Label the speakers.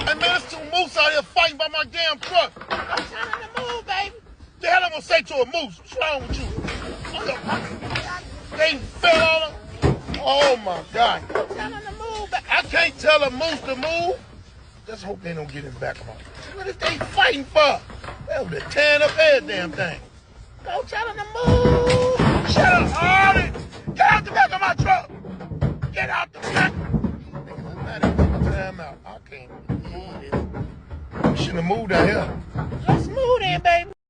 Speaker 1: Hey, man, there's two moose out here fighting by my damn truck.
Speaker 2: I'm trying to move, baby.
Speaker 1: The hell I'm gonna say to a moose? What's wrong with you? They fell on her. Oh, my God.
Speaker 2: I'm trying to move, baby.
Speaker 1: I can't tell a moose to move. Just hope they don't get his back on. What is they fighting for? They over there tearing up every damn thing.
Speaker 2: I'm trying to move.
Speaker 1: Shut up, Harley! Get out the back of my truck! Get out the back! Niggas, I'm not even time out. I can't believe this. We shouldn't have moved out here.
Speaker 2: Let's move then, baby.